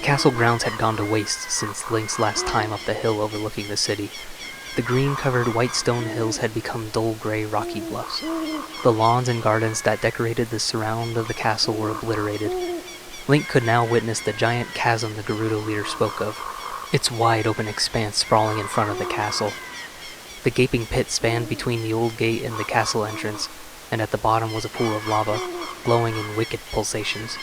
The castle grounds had gone to waste since Link's last time up the hill overlooking the city. The green-covered white stone hills had become dull gray rocky bluffs. The lawns and gardens that decorated the surround of the castle were obliterated. Link could now witness the giant chasm the Gerudo leader spoke of, its wide open expanse sprawling in front of the castle. The gaping pit spanned between the old gate and the castle entrance, and at the bottom was a pool of lava, glowing in wicked pulsations.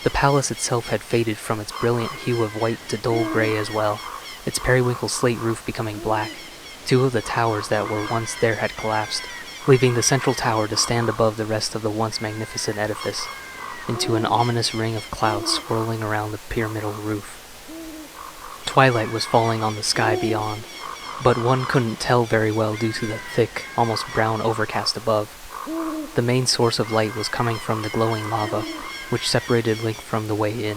The palace itself had faded from its brilliant hue of white to dull gray as well, its periwinkle slate roof becoming black. Two of the towers that were once there had collapsed, leaving the central tower to stand above the rest of the once magnificent edifice, into an ominous ring of clouds swirling around the pyramidal roof. Twilight was falling on the sky beyond, but one couldn't tell very well due to the thick, almost brown overcast above. The main source of light was coming from the glowing lava, which separated Link from the way in.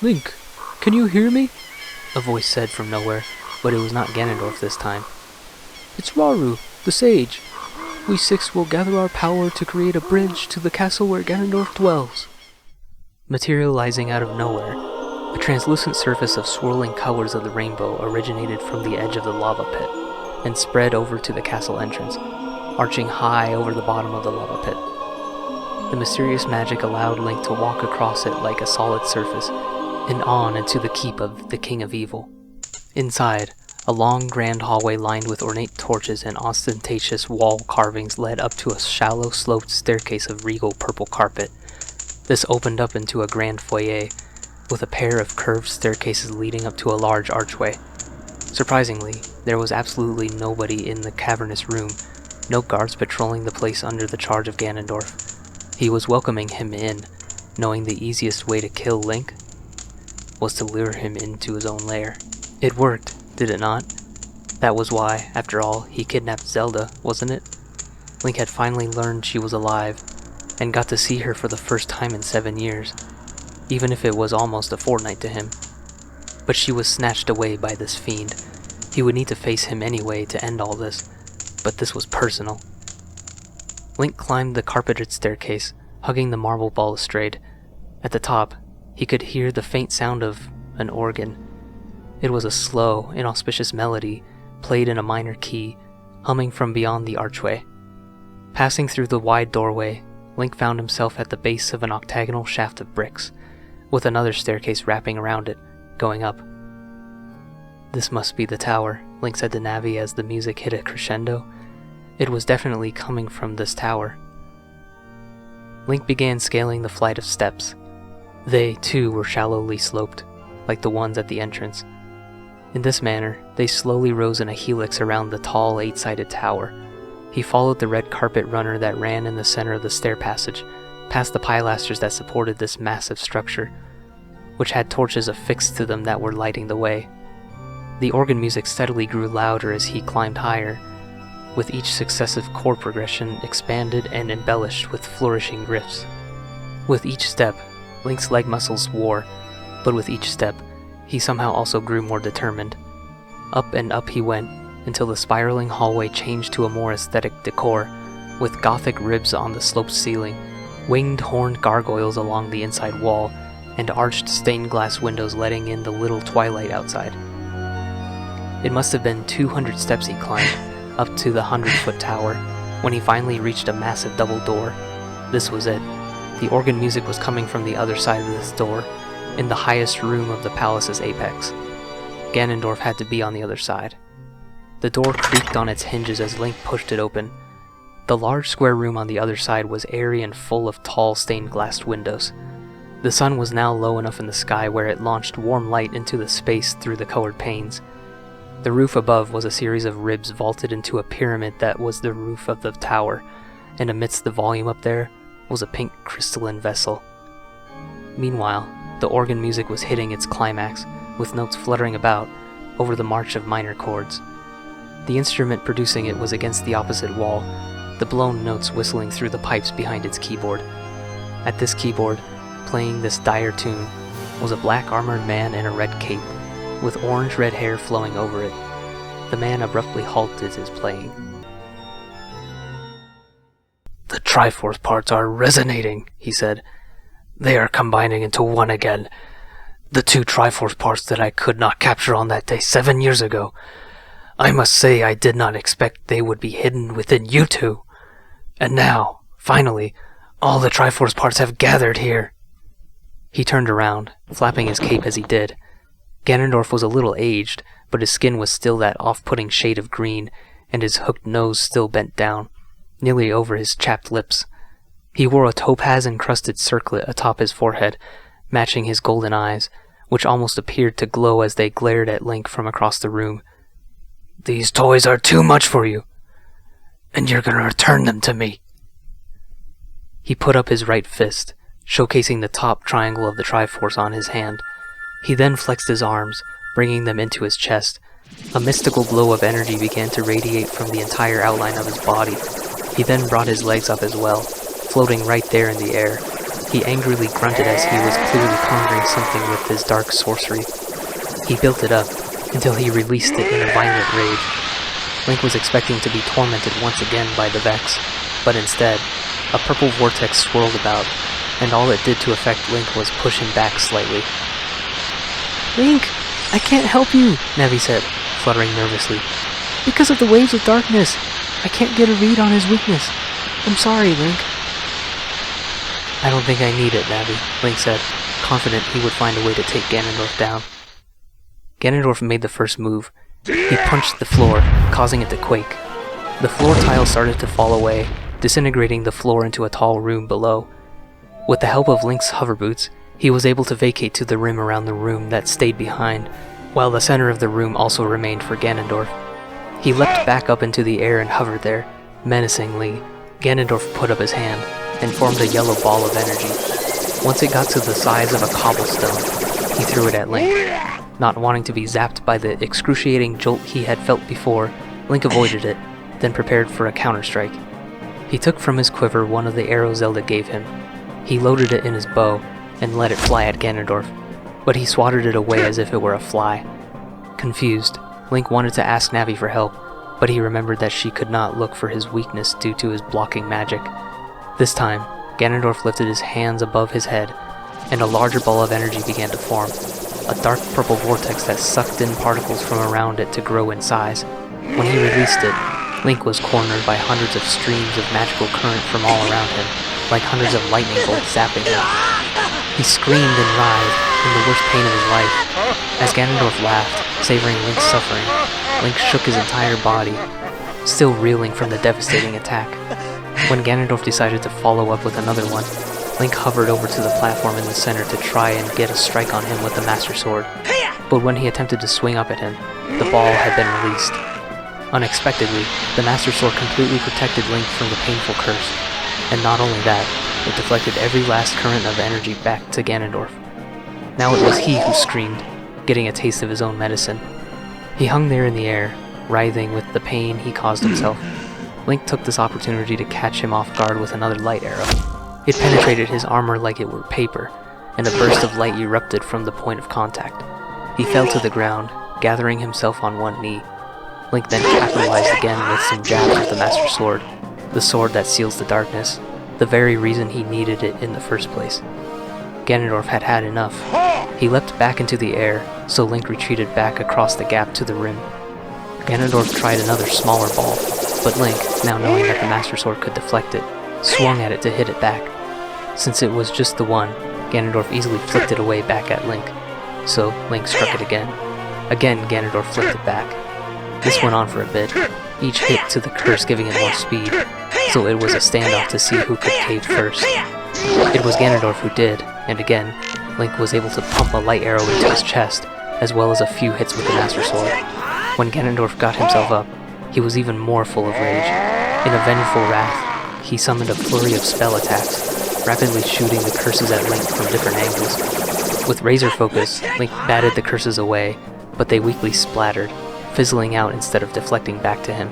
"Link, can you hear me?" a voice said from nowhere, but it was not Ganondorf this time. "It's Rauru, the sage. We six will gather our power to create a bridge to the castle where Ganondorf dwells." Materializing out of nowhere, a translucent surface of swirling colors of the rainbow originated from the edge of the lava pit, and spread over to the castle entrance, arching high over the bottom of the lava pit. The mysterious magic allowed Link to walk across it like a solid surface, and on into the keep of the King of Evil. Inside, a long grand hallway lined with ornate torches and ostentatious wall carvings led up to a shallow sloped staircase of regal purple carpet. This opened up into a grand foyer, with a pair of curved staircases leading up to a large archway. Surprisingly, there was absolutely nobody in the cavernous room, no guards patrolling the place under the charge of Ganondorf. He was welcoming him in, knowing the easiest way to kill Link was to lure him into his own lair. It worked, did it not? That was why, after all, he kidnapped Zelda, wasn't it? Link had finally learned she was alive, and got to see her for the first time in 7 years, even if it was almost a fortnight to him. But she was snatched away by this fiend. He would need to face him anyway to end all this, but this was personal. Link climbed the carpeted staircase, hugging the marble balustrade. At the top, he could hear the faint sound of an organ. It was a slow, inauspicious melody, played in a minor key, humming from beyond the archway. Passing through the wide doorway, Link found himself at the base of an octagonal shaft of bricks, with another staircase wrapping around it, going up. "This must be the tower," Link said to Navi as the music hit a crescendo. It was definitely coming from this tower. Link began scaling the flight of steps. They, too, were shallowly sloped, like the ones at the entrance. In this manner, they slowly rose in a helix around the tall 8-sided tower. He followed the red carpet runner that ran in the center of the stair passage, past the pilasters that supported this massive structure, which had torches affixed to them that were lighting the way. The organ music steadily grew louder as he climbed higher, with each successive chord progression expanded and embellished with flourishing riffs. With each step, Link's leg muscles wore, but with each step, he somehow also grew more determined. Up and up he went, until the spiraling hallway changed to a more aesthetic decor, with Gothic ribs on the sloped ceiling, winged horned gargoyles along the inside wall, and arched stained glass windows letting in the little twilight outside. It must have been 200 steps he climbed, up to the 100-foot tower, when he finally reached a massive double door. This was it. The organ music was coming from the other side of this door, in the highest room of the palace's apex. Ganondorf had to be on the other side. The door creaked on its hinges as Link pushed it open. The large square room on the other side was airy and full of tall stained glass windows. The sun was now low enough in the sky where it launched warm light into the space through the colored panes. The roof above was a series of ribs vaulted into a pyramid that was the roof of the tower, and amidst the volume up there was a pink crystalline vessel. Meanwhile, the organ music was hitting its climax, with notes fluttering about over the march of minor chords. The instrument producing it was against the opposite wall, the blown notes whistling through the pipes behind its keyboard. At this keyboard, playing this dire tune, was a black armored man in a red cape, with orange-red hair flowing over it. The man abruptly halted his playing. "The Triforce parts are resonating," he said. "They are combining into one again. The 2 Triforce parts that I could not capture on that day 7 years ago. I must say I did not expect they would be hidden within you two. And now, finally, all the Triforce parts have gathered here." He turned around, flapping his cape as he did. Ganondorf was a little aged, but his skin was still that off-putting shade of green, and his hooked nose still bent down, nearly over his chapped lips. He wore a topaz-encrusted circlet atop his forehead, matching his golden eyes, which almost appeared to glow as they glared at Link from across the room. "These toys are too much for you, and you're gonna return them to me." He put up his right fist, showcasing the top triangle of the Triforce on his hand. He then flexed his arms, bringing them into his chest. A mystical glow of energy began to radiate from the entire outline of his body. He then brought his legs up as well, floating right there in the air. He angrily grunted as he was clearly conjuring something with his dark sorcery. He built it up until he released it in a violent rage. Link was expecting to be tormented once again by the Vex, but instead, a purple vortex swirled about, and all it did to affect Link was push him back slightly. "Link, I can't help you," Navi said, fluttering nervously. "Because of the waves of darkness. I can't get a read on his weakness. I'm sorry, Link." "I don't think I need it, Navi," Link said, confident he would find a way to take Ganondorf down. Ganondorf made the first move. He punched the floor, causing it to quake. The floor tile started to fall away, disintegrating the floor into a tall room below. With the help of Link's hover boots, he was able to vacate to the rim around the room that stayed behind, while the center of the room also remained for Ganondorf. He leapt back up into the air and hovered there. Menacingly, Ganondorf put up his hand and formed a yellow ball of energy. Once it got to the size of a cobblestone, he threw it at Link. Not wanting to be zapped by the excruciating jolt he had felt before, Link avoided it, then prepared for a counter-strike. He took from his quiver one of the arrows Zelda gave him. He loaded it in his bow and let it fly at Ganondorf, but he swatted it away as if it were a fly. Confused, Link wanted to ask Navi for help, but he remembered that she could not look for his weakness due to his blocking magic. This time, Ganondorf lifted his hands above his head, and a larger ball of energy began to form, a dark purple vortex that sucked in particles from around it to grow in size. When he released it, Link was cornered by hundreds of streams of magical current from all around him, like hundreds of lightning bolts zapping him. He screamed and writhed in the worst pain of his life. As Ganondorf laughed, savoring Link's suffering, Link shook his entire body, still reeling from the devastating attack. When Ganondorf decided to follow up with another one, Link hovered over to the platform in the center to try and get a strike on him with the Master Sword. But when he attempted to swing up at him, the ball had been released. Unexpectedly, the Master Sword completely protected Link from the painful curse, and not only that, it deflected every last current of energy back to Ganondorf. Now it was he who screamed, getting a taste of his own medicine. He hung there in the air, writhing with the pain he caused himself. Link took this opportunity to catch him off guard with another light arrow. It penetrated his armor like it were paper, and a burst of light erupted from the point of contact. He fell to the ground, gathering himself on one knee. Link then capitalized again with some jabs with the Master Sword, the sword that seals the darkness, the very reason he needed it in the first place. Ganondorf had had enough. He leapt back into the air, so Link retreated back across the gap to the rim. Ganondorf tried another smaller ball, but Link, now knowing that the Master Sword could deflect it, swung at it to hit it back. Since it was just the one, Ganondorf easily flicked it away back at Link. So Link struck it again. Again, Ganondorf flicked it back. This went on for a bit, each hit to the curse giving it more speed, so it was a standoff to see who could cave first. It was Ganondorf who did, and again, Link was able to pump a light arrow into his chest, as well as a few hits with the Master Sword. When Ganondorf got himself up, he was even more full of rage. In a vengeful wrath, he summoned a flurry of spell attacks, rapidly shooting the curses at Link from different angles. With razor focus, Link batted the curses away, but they weakly splattered, fizzling out instead of deflecting back to him.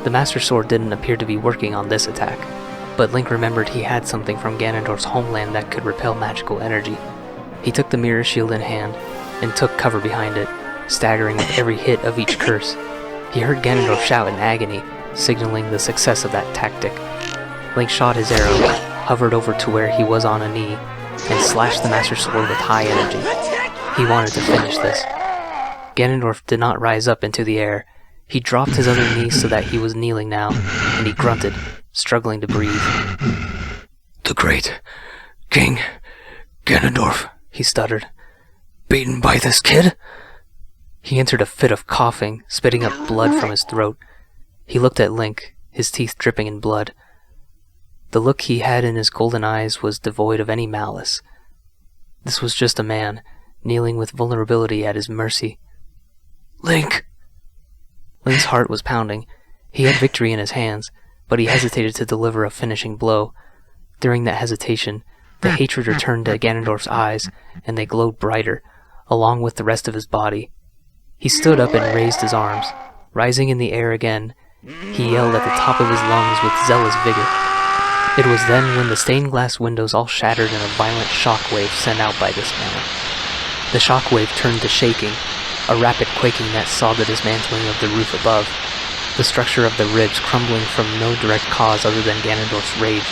The Master Sword didn't appear to be working on this attack, but Link remembered he had something from Ganondorf's homeland that could repel magical energy. He took the mirror shield in hand, and took cover behind it, staggering with every hit of each curse. He heard Ganondorf shout in agony, signaling the success of that tactic. Link shot his arrow, hovered over to where he was on a knee, and slashed the Master Sword with high energy. He wanted to finish this. Ganondorf did not rise up into the air. He dropped his other knee so that he was kneeling now, and he grunted, struggling to breathe. "The great King Ganondorf," he stuttered. "Beaten by this kid?" He entered a fit of coughing, spitting up blood from his throat. He looked at Link, his teeth dripping in blood. The look he had in his golden eyes was devoid of any malice. This was just a man, kneeling with vulnerability at his mercy. "Link!" Link's heart was pounding. He had victory in his hands, but he hesitated to deliver a finishing blow. During that hesitation, the hatred returned to Ganondorf's eyes, and they glowed brighter, along with the rest of his body. He stood up and raised his arms. Rising in the air again, he yelled at the top of his lungs with zealous vigor. It was then when the stained glass windows all shattered in a violent shockwave sent out by this man. The shockwave turned to shaking, a rapid quaking that saw the dismantling of the roof above, the structure of the ribs crumbling from no direct cause other than Ganondorf's rage.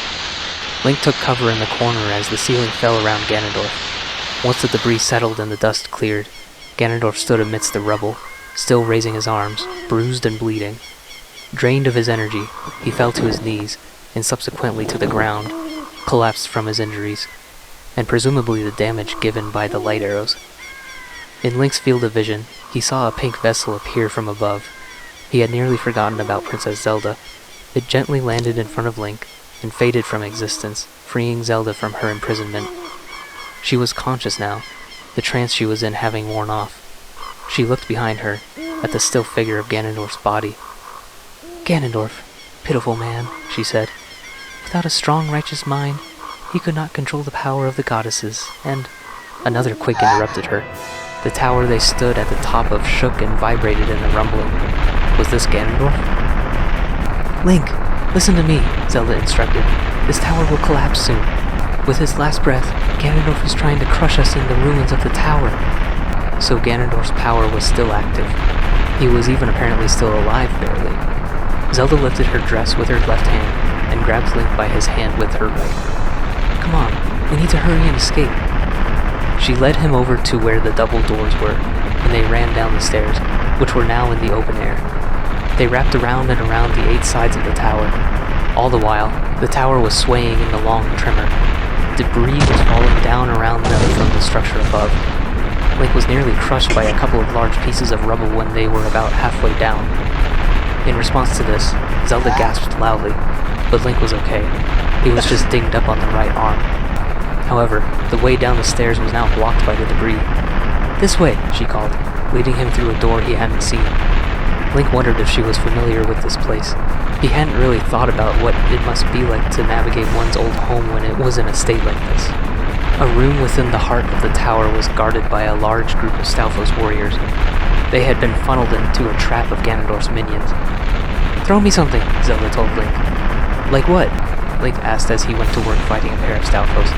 Link took cover in the corner as the ceiling fell around Ganondorf. Once the debris settled and the dust cleared, Ganondorf stood amidst the rubble, still raising his arms, bruised and bleeding. Drained of his energy, he fell to his knees, and subsequently to the ground, collapsed from his injuries, and presumably the damage given by the light arrows. In Link's field of vision, he saw a pink vessel appear from above. He had nearly forgotten about Princess Zelda. It gently landed in front of Link, and faded from existence, freeing Zelda from her imprisonment. She was conscious now, the trance she was in having worn off. She looked behind her, at the still figure of Ganondorf's body. "Ganondorf, pitiful man," she said. "Without a strong, righteous mind, he could not control the power of the goddesses, and—" Another quake interrupted her. The tower they stood at the top of shook and vibrated in the rumbling. Was this Ganondorf? "Link, listen to me," Zelda instructed. "This tower will collapse soon. With his last breath, Ganondorf is trying to crush us in the ruins of the tower." So Ganondorf's power was still active. He was even apparently still alive, barely. Zelda lifted her dress with her left hand and grabbed Link by his hand with her right. "Come on, we need to hurry and escape." She led him over to where the double doors were, and they ran down the stairs, which were now in the open air. They wrapped around and around the 8 sides of the tower. All the while, the tower was swaying in the long tremor. Debris was falling down around them from the structure above. Link was nearly crushed by a couple of large pieces of rubble when they were about halfway down. In response to this, Zelda gasped loudly, but Link was okay. He was just dinged up on the right arm. However, the way down the stairs was now blocked by the debris. "This way," she called, leading him through a door he hadn't seen. Link wondered if she was familiar with this place. He hadn't really thought about what it must be like to navigate one's old home when it was in a state like this. A room within the heart of the tower was guarded by a large group of Stalfos warriors. They had been funneled into a trap of Ganondorf's minions. "Throw me something," Zelda told Link. "Like what?" Link asked as he went to work fighting a pair of Stalfos.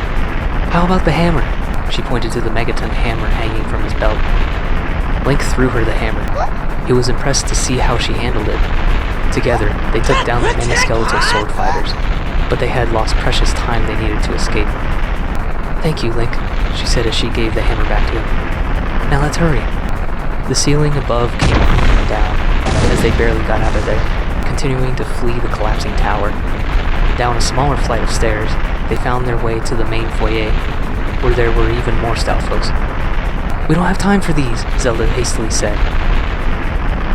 "How about the hammer?" She pointed to the megaton hammer hanging from his belt. Link threw her the hammer. He was impressed to see how she handled it. Together, they took down the many skeletal sword fighters, but they had lost precious time they needed to escape. "Thank you, Link," she said as she gave the hammer back to him. "Now let's hurry." The ceiling above came crumbling down, as they barely got out of there, continuing to flee the collapsing tower. Down a smaller flight of stairs, they found their way to the main foyer, where there were even more Stalfos. "We don't have time for these," Zelda hastily said.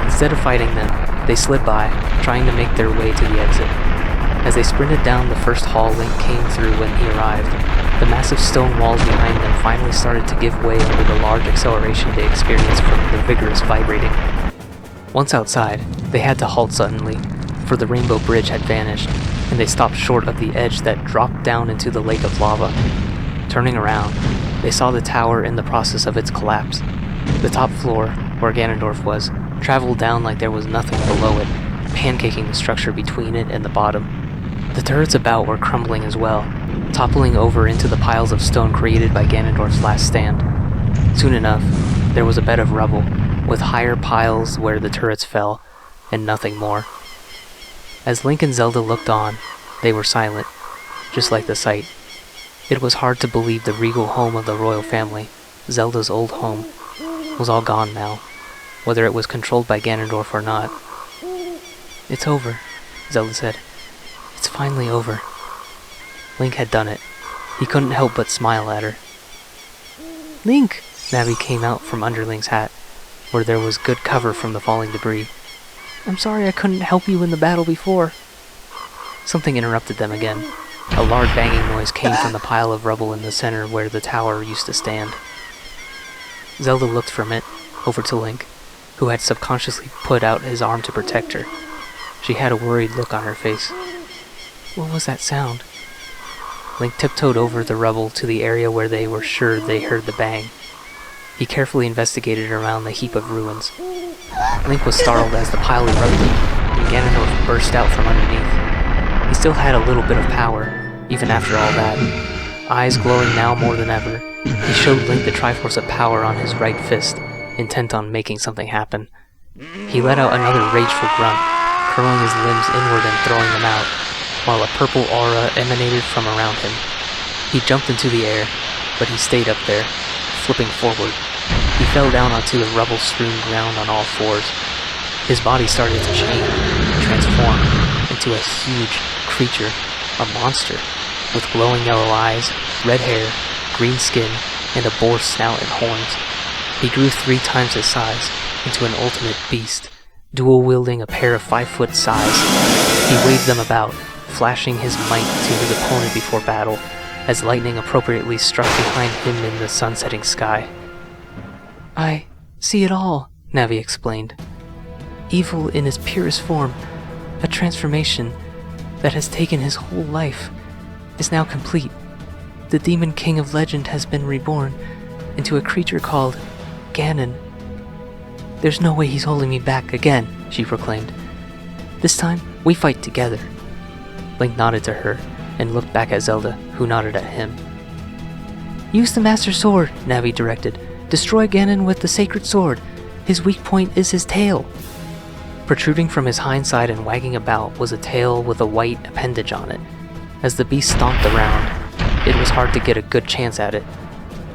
Instead of fighting them, they slid by, trying to make their way to the exit. As they sprinted down the first hall Link came through when he arrived, the massive stone walls behind them finally started to give way under the large acceleration they experienced from the vigorous vibrating. Once outside, they had to halt suddenly, for the rainbow bridge had vanished, and they stopped short of the edge that dropped down into the lake of lava. Turning around, they saw the tower in the process of its collapse. The top floor, where Ganondorf was, traveled down like there was nothing below it, pancaking the structure between it and the bottom. The turrets about were crumbling as well, toppling over into the piles of stone created by Ganondorf's last stand. Soon enough, there was a bed of rubble, with higher piles where the turrets fell, and nothing more. As Link and Zelda looked on, they were silent, just like the sight. It was hard to believe the regal home of the royal family, Zelda's old home, was all gone now, whether it was controlled by Ganondorf or not. "It's over," Zelda said. "It's finally over." Link had done it. He couldn't help but smile at her. "Link!" Navi came out from under Link's hat, where there was good cover from the falling debris. "I'm sorry I couldn't help you in the battle before." Something interrupted them again. A loud banging noise came from the pile of rubble in the center where the tower used to stand. Zelda looked from it over to Link, who had subconsciously put out his arm to protect her. She had a worried look on her face. "What was that sound?" Link tiptoed over the rubble to the area where they were sure they heard the bang. He carefully investigated around the heap of ruins. Link was startled as the pile erupted, and Ganondorf burst out from underneath. He still had a little bit of power, even after all that. Eyes glowing now more than ever, he showed Link the Triforce of Power on his right fist, intent on making something happen. He let out another rageful grunt, curling his limbs inward and throwing them out, while a purple aura emanated from around him. He jumped into the air, but he stayed up there, flipping forward. He fell down onto the rubble-strewn ground on all fours. His body started to change, transform into a huge creature, a monster, with glowing yellow eyes, red hair, green skin, and a boar snout and horns. He grew 3 times his size, into an ultimate beast, dual-wielding a pair of 5-foot sais. He waved them about, flashing his might to his opponent before battle, as lightning appropriately struck behind him in the sun-setting sky. "I see it all," Navi explained. "Evil in its purest form, a transformation that has taken his whole life, is now complete. The Demon King of Legend has been reborn into a creature called Ganon. There's no way he's holding me back again," she proclaimed. "This time, we fight together." Link nodded to her and looked back at Zelda, who nodded at him. "Use the Master Sword," Navi directed. "Destroy Ganon with the Sacred Sword. His weak point is his tail." Protruding from his hindside and wagging about was a tail with a white appendage on it. As the beast stomped around, it was hard to get a good chance at it.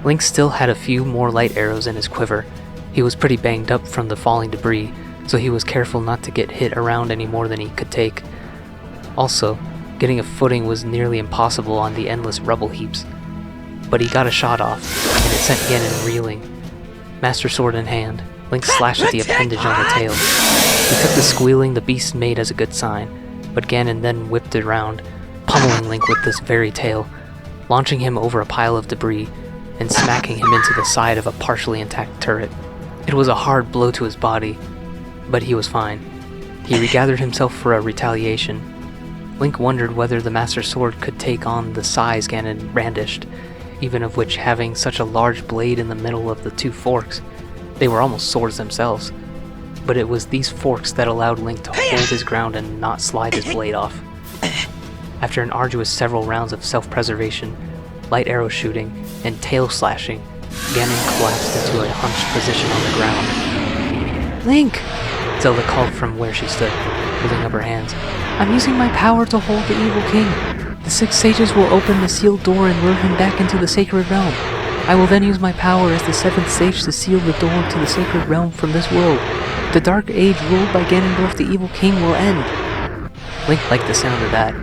Link still had a few more light arrows in his quiver. He was pretty banged up from the falling debris, so he was careful not to get hit around any more than he could take. Also, getting a footing was nearly impossible on the endless rubble heaps. But he got a shot off, and it sent Ganon reeling. Master Sword in hand, Link slashed at the appendage on the tail. He took the squealing the beast made as a good sign, but Ganon then whipped it around, pummeling Link with this very tail, launching him over a pile of debris, and smacking him into the side of a partially intact turret. It was a hard blow to his body, but he was fine. He regathered himself for a retaliation. Link wondered whether the Master Sword could take on the size Ganon brandished, even of which having such a large blade in the middle of the 2 forks. They were almost swords themselves, but it was these forks that allowed Link to hold his ground and not slide his blade off. After an arduous several rounds of self-preservation, light arrow shooting, and tail slashing, Ganon collapsed into a hunched position on the ground. "Link!" Zelda called from where she stood, holding up her hands. "I'm using my power to hold the evil king. The 6 sages will open the sealed door and lure him back into the sacred realm. I will then use my power as the 7th sage to seal the door to the sacred realm from this world. The dark age ruled by Ganondorf the evil king will end." Link liked the sound of that.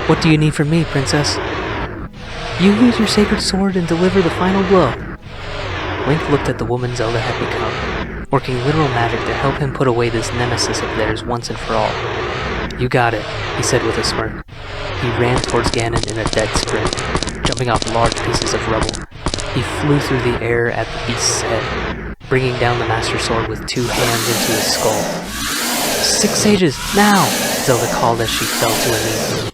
"What do you need from me, princess?" "You use your sacred sword and deliver the final blow." Link looked at the woman Zelda had become, working literal magic to help him put away this nemesis of theirs once and for all. "You got it," he said with a smirk. He ran towards Ganon in a dead sprint, jumping off large pieces of rubble. He flew through the air at the beast's head, bringing down the Master Sword with 2 hands into his skull. "6 sages, now!" Zelda called as she fell to her knees.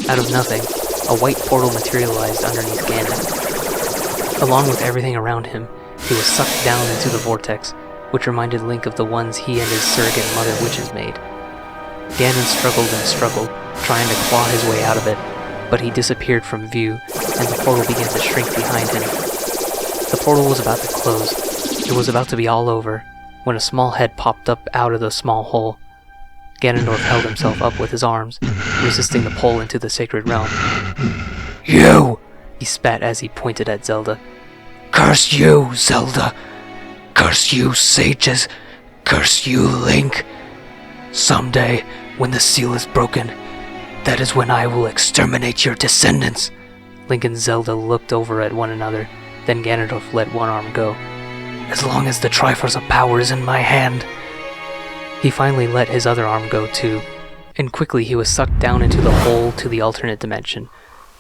Out of nothing, a white portal materialized underneath Ganon. Along with everything around him, he was sucked down into the vortex, which reminded Link of the ones he and his surrogate mother witches made. Ganon struggled and struggled, trying to claw his way out of it, but he disappeared from view, and the portal began to shrink behind him. The portal was about to close. It was about to be all over, when a small head popped up out of the small hole. Ganondorf held himself up with his arms, resisting the pull into the sacred realm. "You! He spat as he pointed at Zelda. Curse you, Zelda! Curse you, sages! Curse you, Link! Someday, when the seal is broken, that is when I will exterminate your descendants! Link and Zelda looked over at one another, then Ganondorf let one arm go. As long as the Triforce of Power is in my hand. He finally let his other arm go too, and quickly he was sucked down into the hole to the alternate dimension,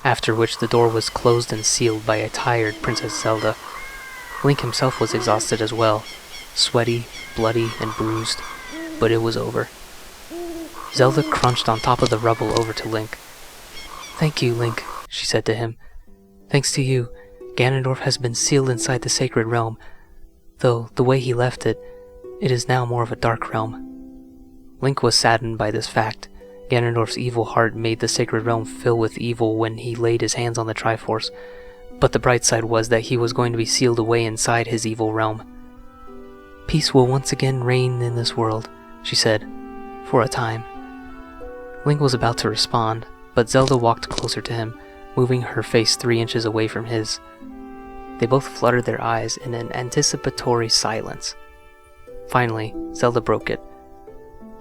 after which the door was closed and sealed by a tired Princess Zelda. Link himself was exhausted as well, sweaty, bloody, and bruised, but it was over. Zelda crunched on top of the rubble over to Link. "Thank you, Link," she said to him. "Thanks to you, Ganondorf has been sealed inside the Sacred Realm, though the way he left it, it is now more of a dark realm." Link was saddened by this fact. Ganondorf's evil heart made the Sacred Realm fill with evil when he laid his hands on the Triforce, but the bright side was that he was going to be sealed away inside his evil realm. "Peace will once again reign in this world," she said, "for a time." Link was about to respond, but Zelda walked closer to him, moving her face 3 inches away from his. They both fluttered their eyes in an anticipatory silence. Finally, Zelda broke it.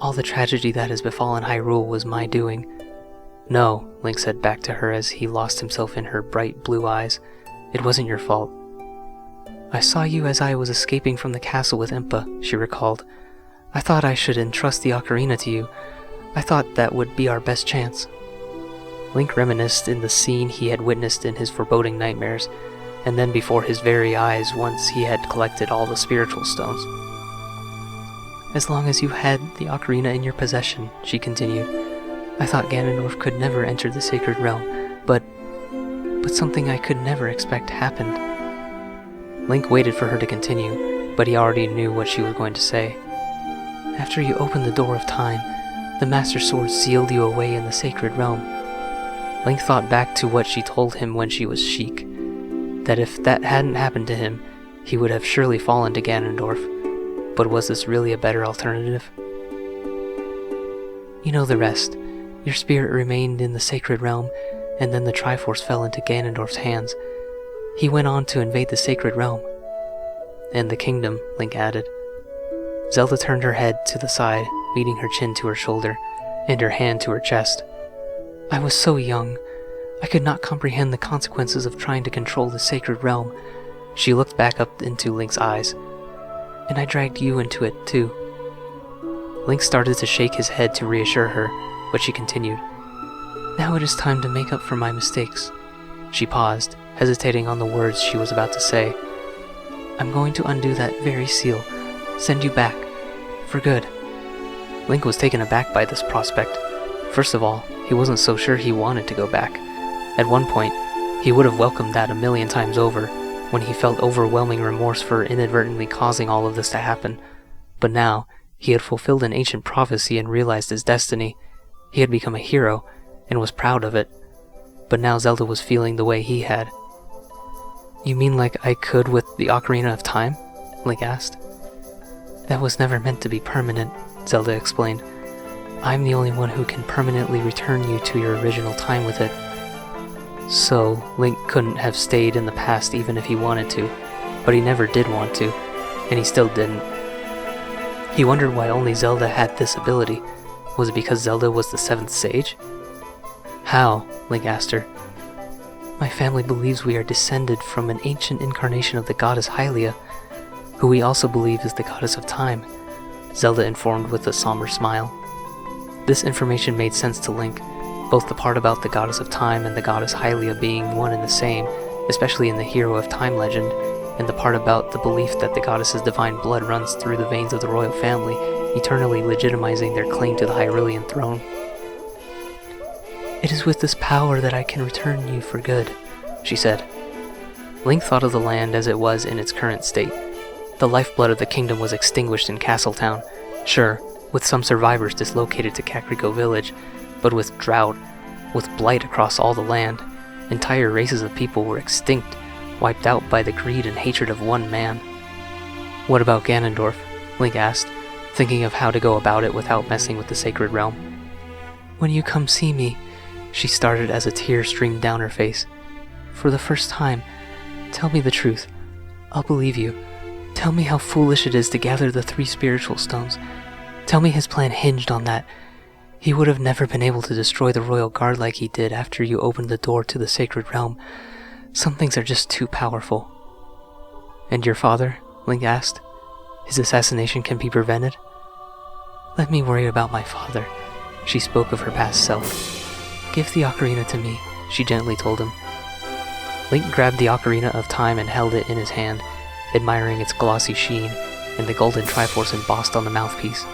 "All the tragedy that has befallen Hyrule was my doing." "No," Link said back to her as he lost himself in her bright blue eyes. "It wasn't your fault." "I saw you as I was escaping from the castle with Impa," she recalled. "I thought I should entrust the ocarina to you. I thought that would be our best chance." Link reminisced in the scene he had witnessed in his foreboding nightmares, and then before his very eyes once he had collected all the spiritual stones. "As long as you had the ocarina in your possession," she continued, "I thought Ganondorf could never enter the Sacred Realm, but something I could never expect happened." Link waited for her to continue, but he already knew what she was going to say. "After you opened the door of time, the Master Sword sealed you away in the Sacred Realm." Link thought back to what she told him when she was Sheik, that if that hadn't happened to him, he would have surely fallen to Ganondorf. But was this really a better alternative? "You know the rest. Your spirit remained in the Sacred Realm, and then the Triforce fell into Ganondorf's hands. He went on to invade the Sacred Realm." "And the kingdom," Link added. Zelda turned her head to the side, meeting her chin to her shoulder, and her hand to her chest. "I was so young. I could not comprehend the consequences of trying to control the Sacred Realm." She looked back up into Link's eyes. "And I dragged you into it, too." Link started to shake his head to reassure her, but she continued. "Now it is time to make up for my mistakes." She paused, hesitating on the words she was about to say. "I'm going to undo that very seal, send you back, for good." Link was taken aback by this prospect. First of all, he wasn't so sure he wanted to go back. At one point, he would have welcomed that 1,000,000 times over, when he felt overwhelming remorse for inadvertently causing all of this to happen. But now, he had fulfilled an ancient prophecy and realized his destiny. He had become a hero, and was proud of it. But now Zelda was feeling the way he had. "You mean like I could with the Ocarina of Time?" Link asked. "That was never meant to be permanent," Zelda explained. "I'm the only one who can permanently return you to your original time with it." So, Link couldn't have stayed in the past even if he wanted to, but he never did want to, and he still didn't. He wondered why only Zelda had this ability. Was it because Zelda was the 7th sage? "How?" Link asked her. "My family believes we are descended from an ancient incarnation of the goddess Hylia, who we also believe is the goddess of time," Zelda informed with a somber smile. This information made sense to Link, both the part about the goddess of time and the goddess Hylia being one and the same, especially in the Hero of Time legend, and the part about the belief that the goddess's divine blood runs through the veins of the royal family, eternally legitimizing their claim to the Hyrulean throne. "It is with this power that I can return you for good," she said. Link thought of the land as it was in its current state. The lifeblood of the kingdom was extinguished in Castletown, sure, with some survivors dislocated to Kakariko village, but with drought, with blight across all the land. Entire races of people were extinct, wiped out by the greed and hatred of one man. "What about Ganondorf?" Link asked, thinking of how to go about it without messing with the Sacred Realm. "When you come see me," she started as a tear streamed down her face. for the first time, tell me the truth. I'll believe you. Tell me how foolish it is to gather the 3 spiritual stones. Tell me his plan hinged on that. He would have never been able to destroy the royal guard like he did after you opened the door to the sacred realm. Some things are just too powerful. And your father? Link asked. His assassination can be prevented? Let me worry about my father. She spoke of her past self. Give the ocarina to me, she gently told him. Link grabbed the Ocarina of Time and held it in his hand, admiring its glossy sheen and the golden Triforce embossed on the mouthpiece.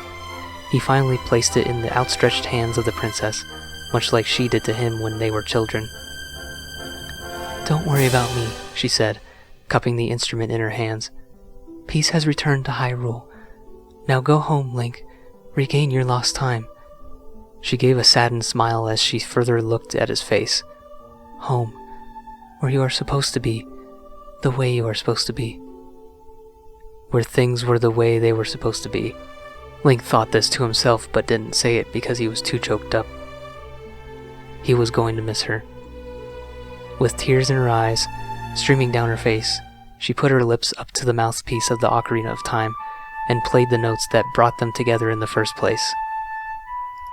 He finally placed it in the outstretched hands of the princess, much like she did to him when they were children. Don't worry about me, she said, cupping the instrument in her hands. Peace has returned to Hyrule. Now go home, Link. Regain your lost time. She gave a saddened smile as she further looked at his face. Home, where you are supposed to be, the way you are supposed to be. Where things were the way they were supposed to be. Link thought this to himself but didn't say it because he was too choked up. He was going to miss her. With tears in her eyes, streaming down her face, she put her lips up to the mouthpiece of the Ocarina of Time and played the notes that brought them together in the first place.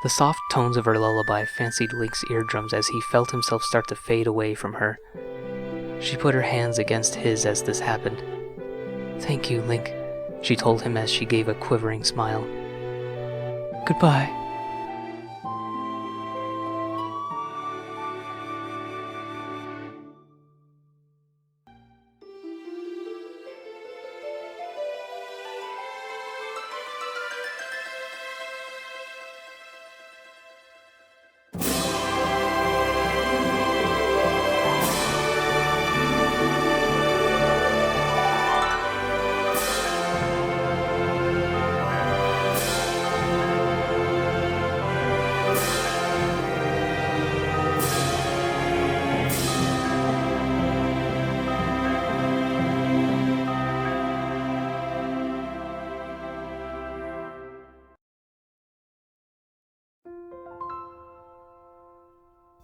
The soft tones of her lullaby fancied Link's eardrums as he felt himself start to fade away from her. She put her hands against his as this happened. Thank you, Link, she told him as she gave a quivering smile. Goodbye.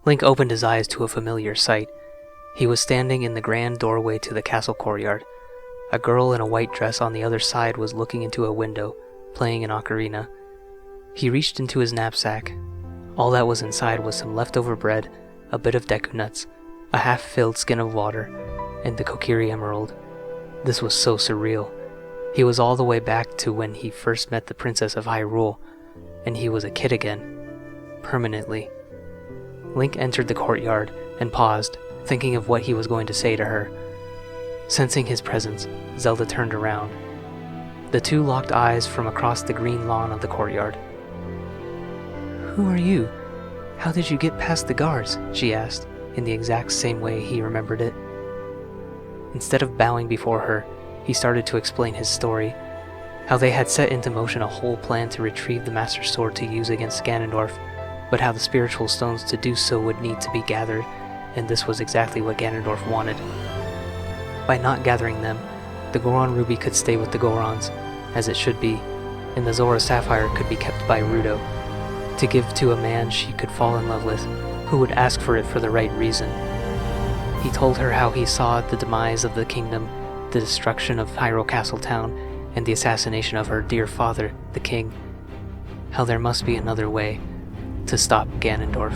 Link opened his eyes to a familiar sight. He was standing in the grand doorway to the castle courtyard. A girl in a white dress on the other side was looking into a window, playing an ocarina. He reached into his knapsack. All that was inside was some leftover bread, a bit of deku nuts, a half-filled skin of water, and the Kokiri emerald. This was so surreal. He was all the way back to when he first met the Princess of Hyrule, and he was a kid again. Permanently. Link entered the courtyard and paused, thinking of what he was going to say to her. Sensing his presence, Zelda turned around. The two locked eyes from across the green lawn of the courtyard. Who are you? How did you get past the guards? She asked, in the exact same way he remembered it. Instead of bowing before her, he started to explain his story, how they had set into motion a whole plan to retrieve the Master Sword to use against Ganondorf, but how the spiritual stones to do so would need to be gathered, and this was exactly what Ganondorf wanted. By not gathering them, the Goron Ruby could stay with the Gorons, as it should be, and the Zora Sapphire could be kept by Rudo, to give to a man she could fall in love with, who would ask for it for the right reason. He told her how he saw the demise of the kingdom, the destruction of Hyrule Castle Town, and the assassination of her dear father, the king. How there must be another way to stop Ganondorf.